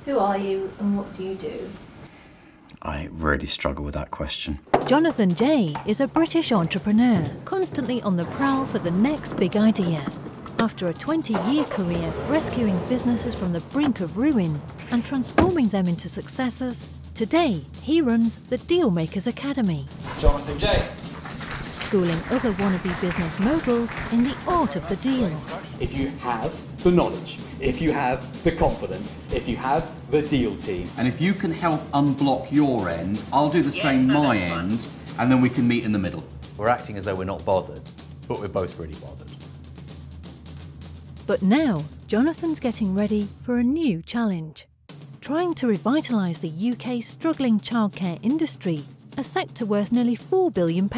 Who are you and what do you do? I really struggle with that question. Jonathan J is a British entrepreneur, constantly on the prowl for the next big idea. After a 20-year career rescuing businesses from the brink of ruin and transforming them into successes, today he runs the Dealmakers Academy. Jonathan J. Schooling other wannabe business moguls in the art of the deal. If you have the knowledge, if you have the confidence, if you have the deal team. And if you can help unblock your end, I'll do the same my end, and then we can meet in the middle. We're acting as though we're not bothered, but we're both really bothered. But now, Jonathan's getting ready for a new challenge. Trying to revitalise the UK's struggling childcare industry, a sector worth nearly £4 billion.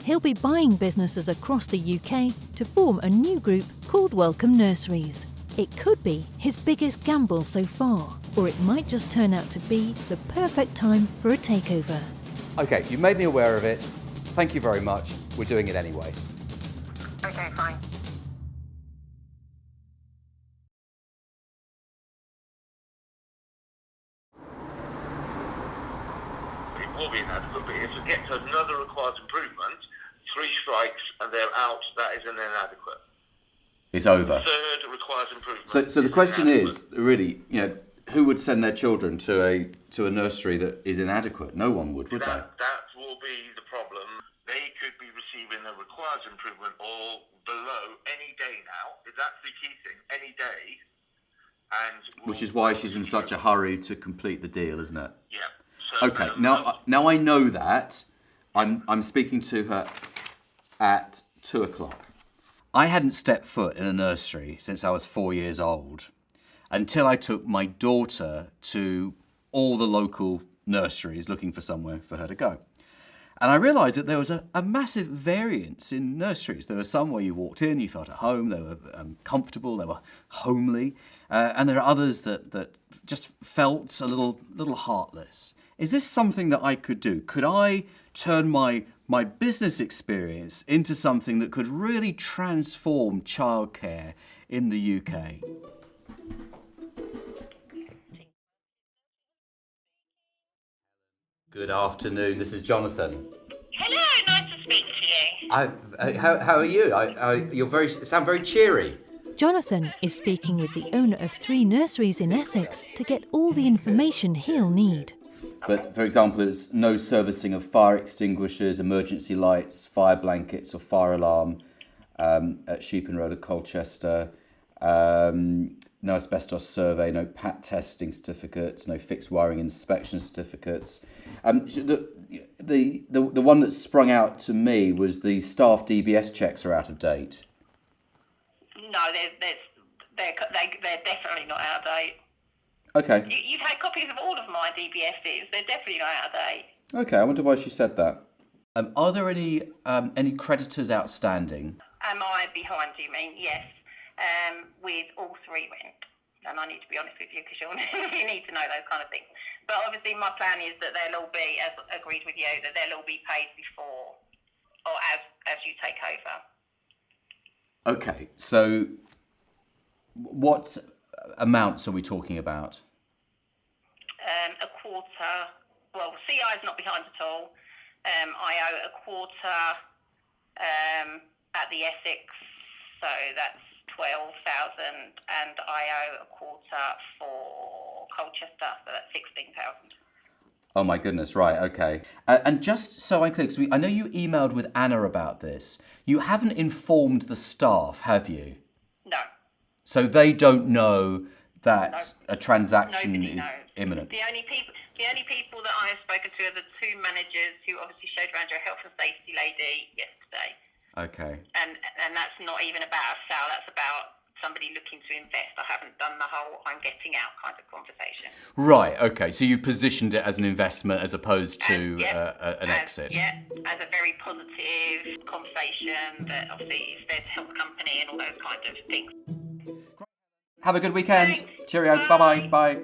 He'll be buying businesses across the UK to form a new group called Welcome Nurseries. It could be his biggest gamble so far, or it might just turn out to be the perfect time for a takeover. Okay, you've made me aware of it. Thank you very much. We're doing it anyway. Okay, fine. It will be inadequate, but if it gets another requires improvement, 3 strikes and they're out, that is an inadequate. It's over. Third requires improvement. So the question is, really, who would send their children to a nursery that is inadequate? No one would they? That will be the problem. They could be receiving a requires improvement or below any day now. That's the key thing, any day. Which is why she's in such a hurry to complete the deal, isn't it? Yeah. So, okay, now I know that. I'm speaking to her at 2:00. I hadn't stepped foot in a nursery since I was 4 years old, until I took my daughter to all the local nurseries looking for somewhere for her to go. And I realised that there was a massive variance in nurseries. There were some where you walked in, you felt at home, they were comfortable, they were homely, and there are others that just felt a little heartless. Is this something that I could do? Could I turn my business experience into something that could really transform childcare in the UK? Good afternoon, this is Jonathan. Hello, nice to speak to you. How are you? You sound very cheery. Jonathan is speaking with the owner of 3 nurseries in Essex to get all the information he'll need. But, for example, there's no servicing of fire extinguishers, emergency lights, fire blankets or fire alarm at Sheeping Road at Colchester. No asbestos survey, no PAT testing certificates, no fixed wiring inspection certificates. The one that sprung out to me was the staff DBS checks are out of date. No, they're definitely not out of date. Okay. You've had copies of all of my DBSs. They're definitely not out of date. Okay, I wonder why she said that. Are there any creditors outstanding? Am I behind, do you mean? Yes. With all 3 rent. And I need to be honest with you because you need to know those kind of things. But obviously my plan is that they'll all be, as agreed with you, that they'll all be paid before or as you take over. Okay, so what amounts are we talking about? A quarter. Well, CI is not behind at all. I owe a quarter at the Essex, so that's 12,000, and I owe a quarter for Colchester, so that's 16,000. Oh my goodness, right, okay. And just so I'm clear, because I know you emailed with Anna about this, you haven't informed the staff, have you? No. So they don't know that a transaction Nobody is knows. imminent? The only people that I have spoken to are the 2 managers who obviously showed around your health and safety lady yesterday. Okay. And that's not even about a sale, that's about somebody looking to invest. I haven't done the whole I'm getting out kind of conversation. Right, okay, so you positioned it as an investment as opposed to an exit. Yeah, as a very positive conversation that obviously is there to help the company and all those kind of things. Have a good weekend. Thanks. Cheerio. Bye. Bye-bye. Bye.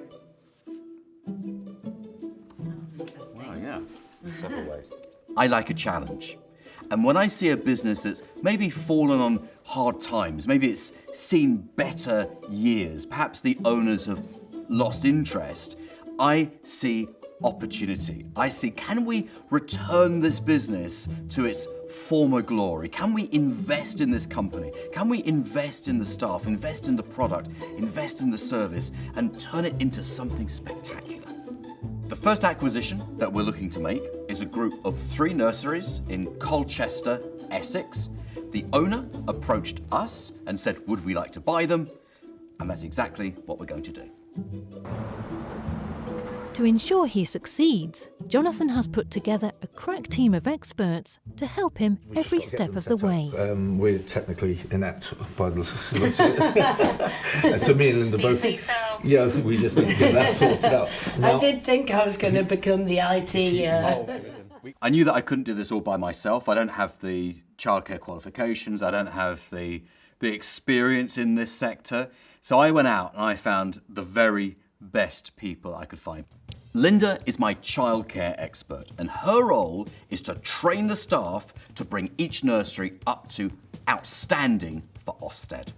Wow, yeah, in several ways. I like a challenge. And when I see a business that's maybe fallen on hard times, maybe it's seen better years, perhaps the owners have lost interest. I see opportunity. I see, can we return this business to its former glory? Can we invest in this company? Can we invest in the staff, invest in the product, invest in the service, and turn it into something spectacular? The first acquisition that we're looking to make is a group of 3 nurseries in Colchester, Essex. The owner approached us and said, would we like to buy them? And that's exactly what we're going to do. To ensure he succeeds, Jonathan has put together a crack team of experts to help him every step of the way. We're technically inept by the solicitors. So me and Linda both. Yeah, we just need to get that sorted out. I did think I was going to become the IT. I knew that I couldn't do this all by myself. I don't have the childcare qualifications. I don't have the experience in this sector. So I went out and I found the very best people I could find. Linda is my childcare expert, and her role is to train the staff to bring each nursery up to outstanding for Ofsted.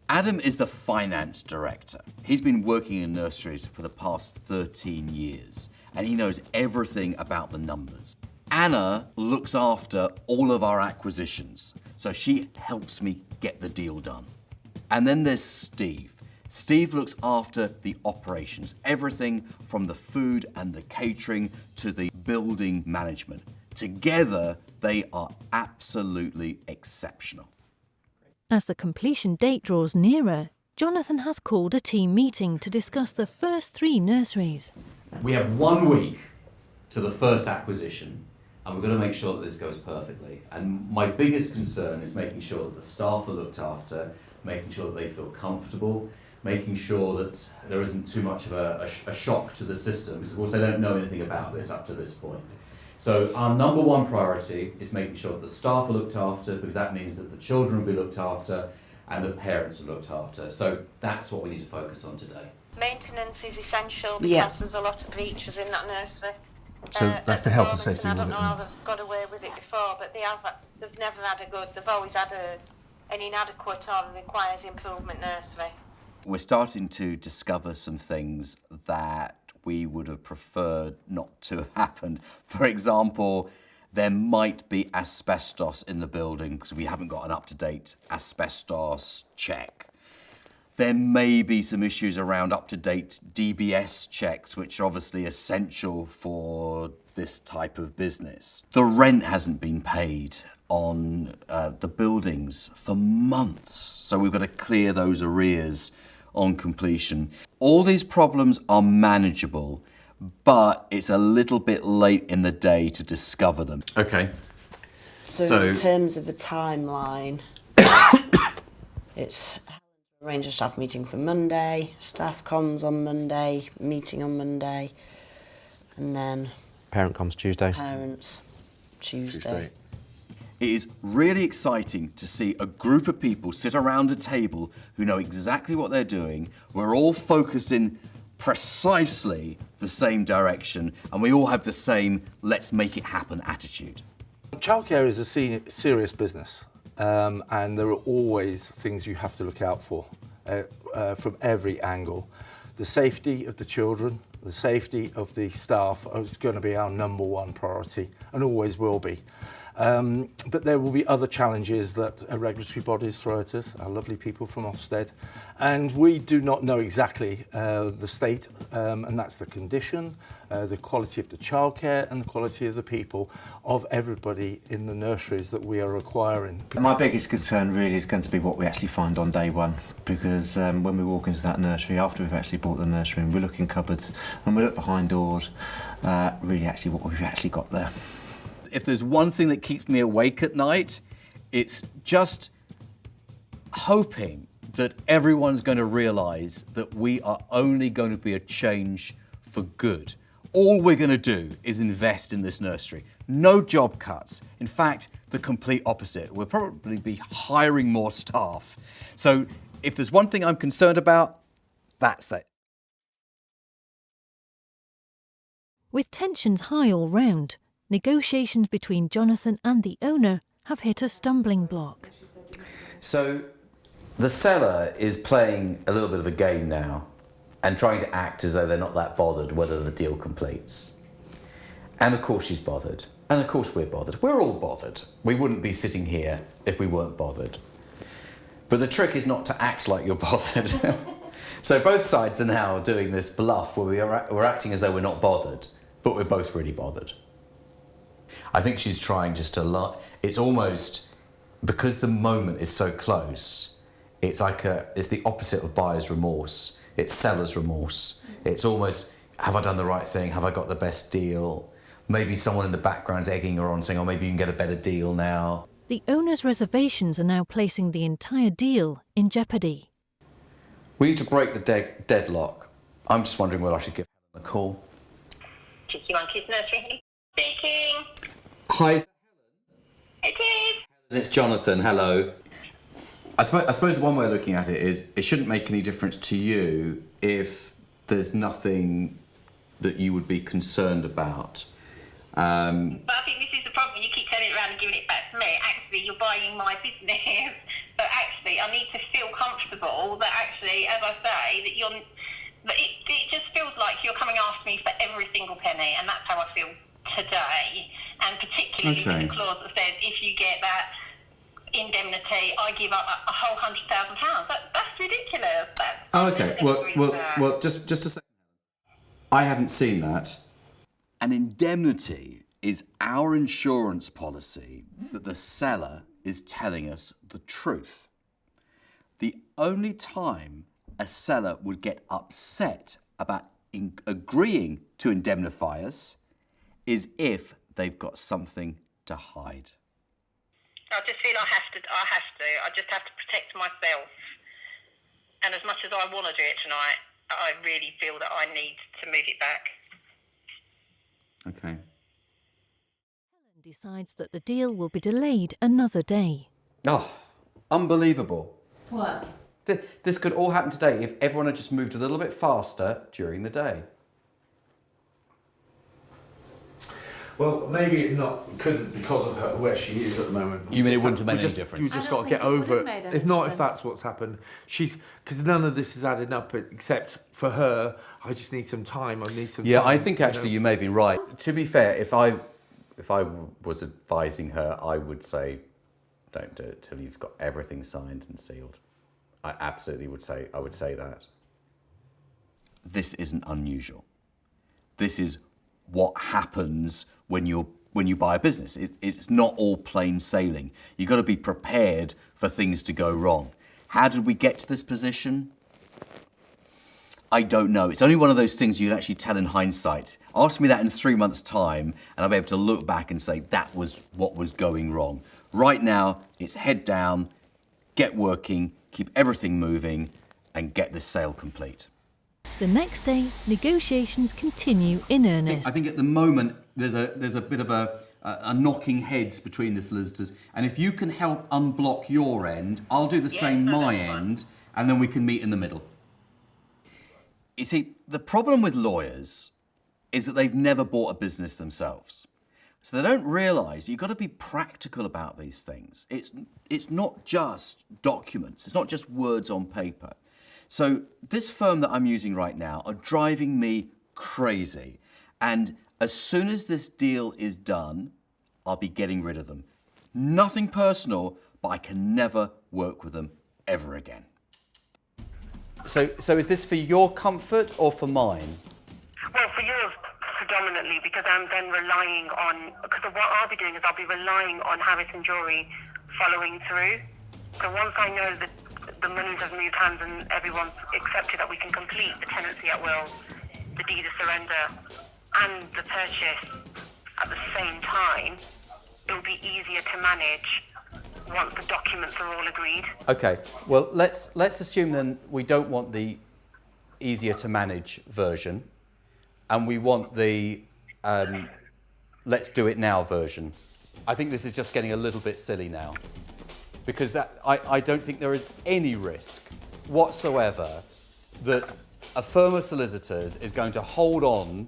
Adam is the finance director. He's been working in nurseries for the past 13 years, and he knows everything about the numbers. Anna looks after all of our acquisitions, so she helps me get the deal done. And then there's Steve. Steve looks after the operations, everything from the food and the catering to the building management. Together, they are absolutely exceptional. As the completion date draws nearer, Jonathan has called a team meeting to discuss the first 3 nurseries. We have 1 week to the first acquisition, and we're going to make sure that this goes perfectly. And my biggest concern is making sure that the staff are looked after, making sure that they feel comfortable, making sure that there isn't too much of a shock to the system, because of course they don't know anything about this up to this point. So our number 1 priority is making sure that the staff are looked after, because that means that the children will be looked after and the parents are looked after. So that's what we need to focus on today. Maintenance is essential because there's a lot of breaches in that nursery. So that's the health and safety. I don't know how they've got away with it before, but they've never had they've always had an inadequate or requires improvement nursery. We're starting to discover some things that we would have preferred not to have happened. For example, there might be asbestos in the building because we haven't got an up-to-date asbestos check. There may be some issues around up-to-date DBS checks, which are obviously essential for this type of business. The rent hasn't been paid on the buildings for months, so we've got to clear those arrears on completion. All these problems are manageable, but it's a little bit late in the day to discover them. Okay. So in terms of a timeline, it's arrange a staff meeting for Monday, staff comms on Monday, meeting on Monday, and then parent comms Tuesday. Parents Tuesday. It is really exciting to see a group of people sit around a table who know exactly what they're doing. We're all focused in precisely the same direction, and we all have the same let's make it happen attitude. Childcare is a serious business, and there are always things you have to look out for from every angle. The safety of the children, the safety of the staff is going to be our number 1 priority, and always will be. But there will be other challenges that regulatory bodies throw at us, our lovely people from Ofsted, and we do not know exactly the state, and that's the condition, the quality of the childcare and the quality of the people of everybody in the nurseries that we are acquiring. My biggest concern really is going to be what we actually find on day 1, because when we walk into that nursery, after we've actually bought the nursery, and we look in cupboards and we look behind doors, really actually what we've actually got there. If there's one thing that keeps me awake at night, it's just hoping that everyone's going to realise that we are only going to be a change for good. All we're going to do is invest in this nursery. No job cuts. In fact, the complete opposite. We'll probably be hiring more staff. So if there's one thing I'm concerned about, that's it. With tensions high all round, negotiations between Jonathan and the owner have hit a stumbling block. So the seller is playing a little bit of a game now. and trying to act as though they're not that bothered whether the deal completes. And of course she's bothered. And of course we're bothered. We're all bothered. We wouldn't be sitting here if we weren't bothered. But the trick is not to act like you're bothered. So both sides are now doing this bluff where we're acting as though we're not bothered, but we're both really bothered. I think she's trying just to it's almost, because the moment is so close, it's the opposite of buyer's remorse. It's seller's remorse. It's almost, have I done the right thing? Have I got the best deal? Maybe someone in the background's egging her on, saying, oh, maybe you can get a better deal now. The owner's reservations are now placing the entire deal in jeopardy. We need to break the deadlock. I'm just wondering whether I should give Helen a call. Cheeky Monkeys Nursery speaking. Hi. It is. It's Jonathan, hello. I suppose the one way of looking at it is it shouldn't make any difference to you if there's nothing that you would be concerned about. But I think this is the problem. You keep turning it around and giving it back to me. Actually, you're buying my business. But actually, I need to feel comfortable that actually, as I say, that it just feels like you're coming after me for every single penny, and that's how I feel today. And particularly with the clause that says if you get that indemnity, I give up a whole £100,000. That's ridiculous. Okay. Well, just a second. I haven't seen that. An indemnity is our insurance policy that the seller is telling us the truth. The only time a seller would get upset about agreeing to indemnify us is if they've got something to hide. I just feel I have to. I just have to protect myself. And as much as I want to do it tonight, I really feel that I need to move it back. Okay. Helen decides that the deal will be delayed another day. Oh, unbelievable. What? This could all happen today if everyone had just moved a little bit faster during the day. Well, maybe it couldn't because of her where she is at the moment. You mean it wouldn't have made any difference? You just got to get over it. If not, if that's what's happened, because none of this is adding up. Except for her, I just need some time. I need some. Yeah, time, I think actually you may be right. To be fair, if I was advising her, I would say, don't do it till you've got everything signed and sealed. I absolutely would say. I would say that. This isn't unusual. This is what happens when you buy a business. It's not all plain sailing. You've got to be prepared for things to go wrong. How did we get to this position? I don't know. It's only one of those things you can actually tell in hindsight. Ask me that in 3 months' time, and I'll be able to look back and say that was what was going wrong. Right now, it's head down, get working, keep everything moving, and get this sale complete. The next day, negotiations continue in earnest. I think at the moment there's a bit of a knocking heads between the solicitors, and if you can help unblock your end, I'll do the same my end, and then we can meet in the middle. You see, the problem with lawyers is that they've never bought a business themselves. So they don't realise you've got to be practical about these things. It's not just documents, it's not just words on paper. So this firm that I'm using right now are driving me crazy. And as soon as this deal is done, I'll be getting rid of them. Nothing personal, but I can never work with them ever again. So is this for your comfort or for mine? Well, for yours predominantly, because I'm then relying on, because what I'll be doing is I'll be relying on Harris and Jory following through. So once I know that the monies have moved hands and everyone's accepted that we can complete the tenancy at will, the deed of surrender, and the purchase at the same time, it'll be easier to manage once the documents are all agreed. Okay, well, let's assume then we don't want the easier to manage version, and we want the let's do it now version. I think this is just getting a little bit silly now, because I don't think there is any risk whatsoever that a firm of solicitors is going to hold on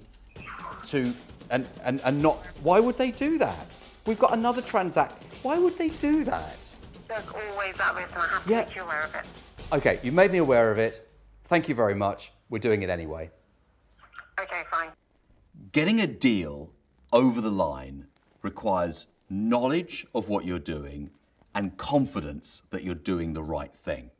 to and not. Why would they do that? We've got another transaction. Why would they do that? There's always that risk, and I have to make you aware of it. Okay, you made me aware of it. Thank you very much. We're doing it anyway. Okay, fine. Getting a deal over the line requires knowledge of what you're doing and confidence that you're doing the right thing.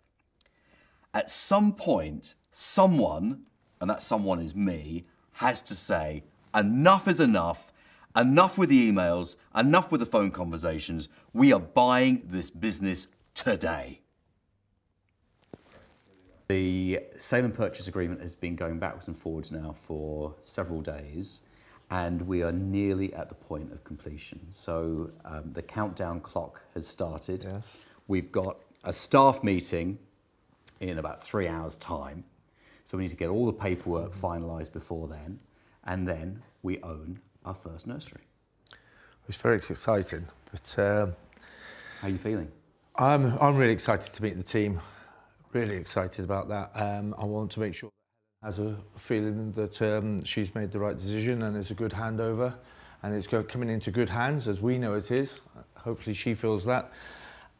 At some point, someone, and that someone is me, has to say, enough is enough, enough with the emails, enough with the phone conversations, we are buying this business today. The sale and purchase agreement has been going backwards and forwards now for several days, and we are nearly at the point of completion. So the countdown clock has started. Yes. We've got a staff meeting in about 3 hours' time. So we need to get all the paperwork finalised before then, and then we own our first nursery. It's very exciting, but How are you feeling? I'm really excited to meet the team. Really excited about that. I want to make sure that Helen has a feeling that she's made the right decision and it's a good handover, and it's coming into good hands, as we know it is. Hopefully she feels that.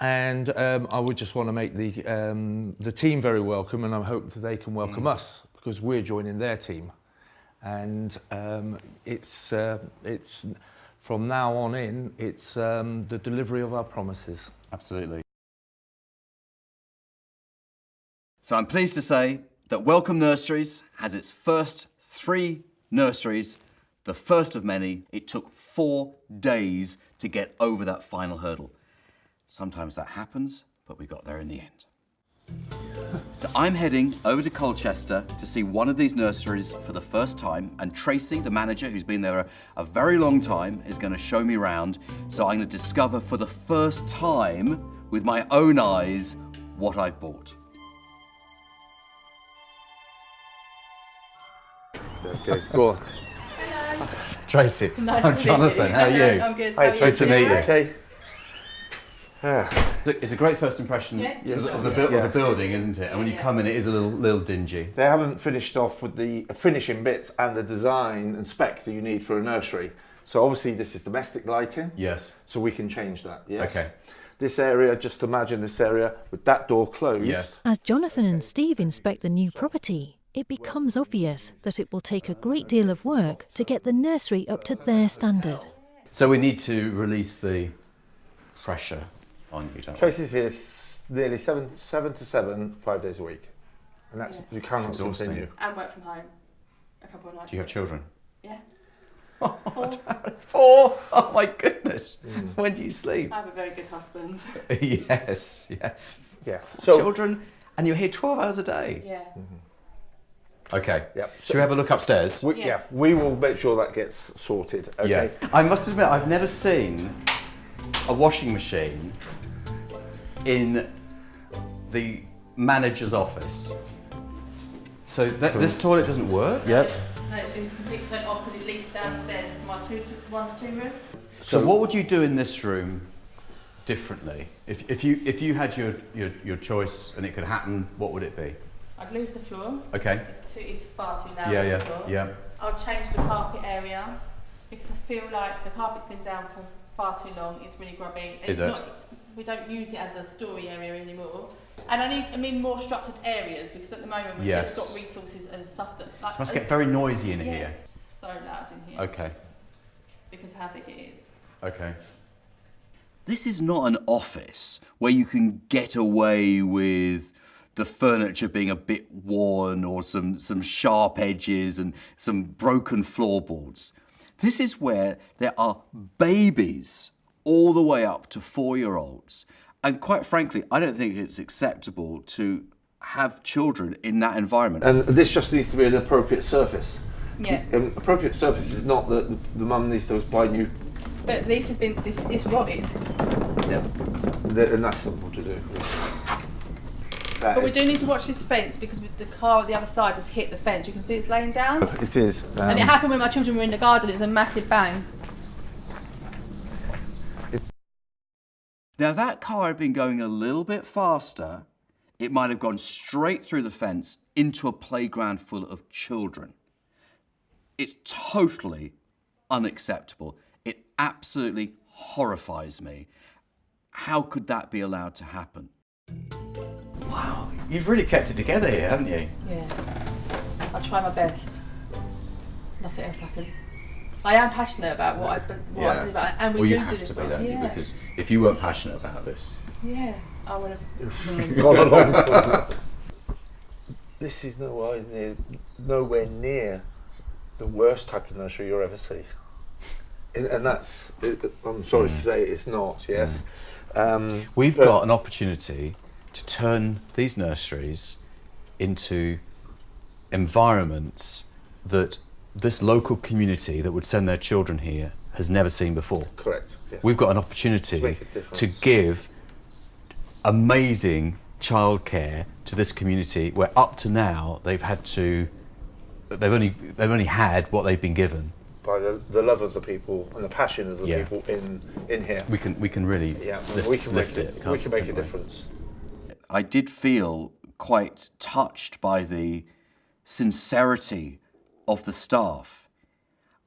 And I would just want to make the team very welcome, and I hope that they can welcome us, because we're joining their team. And it's from now on in, it's the delivery of our promises. Absolutely. So I'm pleased to say that Welcome Nurseries has its first 3 nurseries, the first of many. It took 4 days to get over that final hurdle. Sometimes that happens, but we got there in the end. So I'm heading over to Colchester to see one of these nurseries for the first time, and Tracy, the manager, who's been there a very long time, is going to show me around. So I'm going to discover for the first time, with my own eyes, what I've bought. Okay, go on. Tracy, Nice I'm to meet Jonathan. you. How are you? I'm good. Hi, How are you? great to meet you. Okay. It's a great first impression Yes. of the building, isn't it? And when you come in, it is a little dingy. They haven't finished off with the finishing bits and the design and spec that you need for a nursery. So obviously this is domestic lighting. Yes. So we can change that. Yes. Okay. This area, just imagine this area with that door closed. Yes. As Jonathan and Steve inspect the new property, it becomes obvious that it will take a great deal of work to get the nursery up to their standard. So we need to release the pressure on you, don't we? Tracy's here nearly 7 to 7, 5 days a week. And that's, you cannot exhausting. continue. And work from home a couple of nights. Do you have children? Yeah. 4? Oh my goodness. When do you sleep? I have a very good husband. Yes, yeah. Yes. So, So, children, and you're here 12 hours a day? Yeah. Okay. Yep. Should we have a look upstairs? yeah, Yes. we will make sure that gets sorted. Okay. Yeah. I must admit, I've never seen a washing machine in the manager's office. So this toilet doesn't work? Yep. No, it's been completely turned off because it leads downstairs into my 1 to 2 room. So what would you do in this room differently? If you had your choice and it could happen, what would it be? I'd lose the floor. Okay. It's far too narrow. Yeah, the floor. yeah. I'll change the carpet area because I feel like the carpet's been down for far too long. It's really grubby. Is it? We don't use it as a story area anymore. And I mean more structured areas, because at the moment we've Yes. just got resources and stuff that like, It must get very noisy in yeah, here. it's so loud in here Okay. because of how big it is. Okay. This is not an office where you can get away with the furniture being a bit worn or some sharp edges and some broken floorboards. This is where there are babies all the way up to 4-year-olds. And quite frankly, I don't think it's acceptable to have children in that environment. And this just needs to be an appropriate surface. Yeah. Appropriate surface is not that the mum needs to buy new. But this has been it's rotted. Yeah. And that's simple to do. But we do need to watch this fence because the car at the other side just hit the fence. You can see it's laying down. It is. And it happened when my children were in the garden. It was a massive bang. Now, that car had been going a little bit faster, it might have gone straight through the fence into a playground full of children. It's totally unacceptable. It absolutely horrifies me. How could that be allowed to happen? Wow. You've really kept it together here, haven't you? Yes. I try my best. Nothing else happened. I am passionate about what I do about it, and we well, do you have do to it be, well. don't you? Yeah. Because if you weren't passionate about this, Yeah, I would have Gone a long time. This is nowhere near the worst type of nursery you'll ever see. And that's, I'm sorry to say, it's not, yes. we've got an opportunity to turn these nurseries into environments that this local community that would send their children here has never seen before. Correct. Yes. We've got an opportunity To make a difference. to give amazing childcare to this community, where up to now they've only had what they've been given. By the love of the people and the passion of the people in here. We can really lift it. We can make a difference. I did feel quite touched by the sincerity of the staff.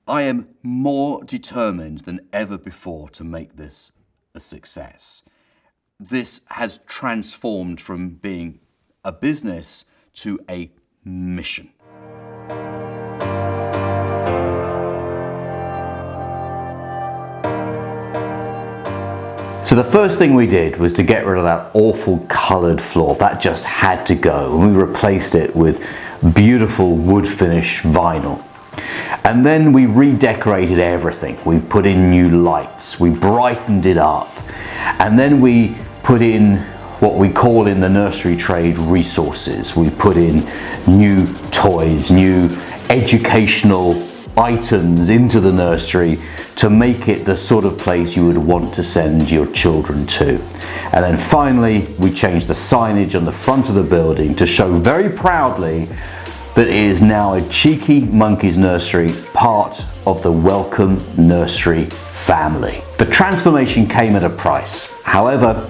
I am more determined than ever before to make this a success. This has transformed from being a business to a mission. So the first thing we did was to get rid of that awful coloured floor. That just had to go, and we replaced it with beautiful wood finish vinyl. And then we redecorated everything. We put in new lights, we brightened it up, and then we put in what we call in the nursery trade resources. We put in new toys, new educational items into the nursery to make it the sort of place you would want to send your children to. And then finally, we changed the signage on the front of the building to show very proudly that it is now a Cheeky Monkeys Nursery, part of the Welcome Nursery family. The transformation came at a price. However,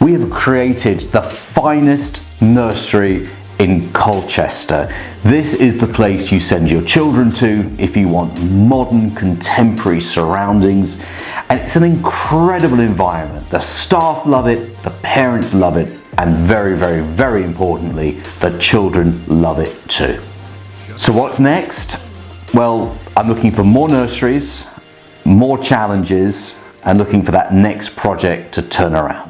we have created the finest nursery in Colchester. This is the place you send your children to if you want modern, contemporary surroundings, and it's an incredible environment. The staff love it, the parents love it, and very, very, very importantly, the children love it too. So what's next? Well, I'm looking for more nurseries, more challenges, and looking for that next project to turn around.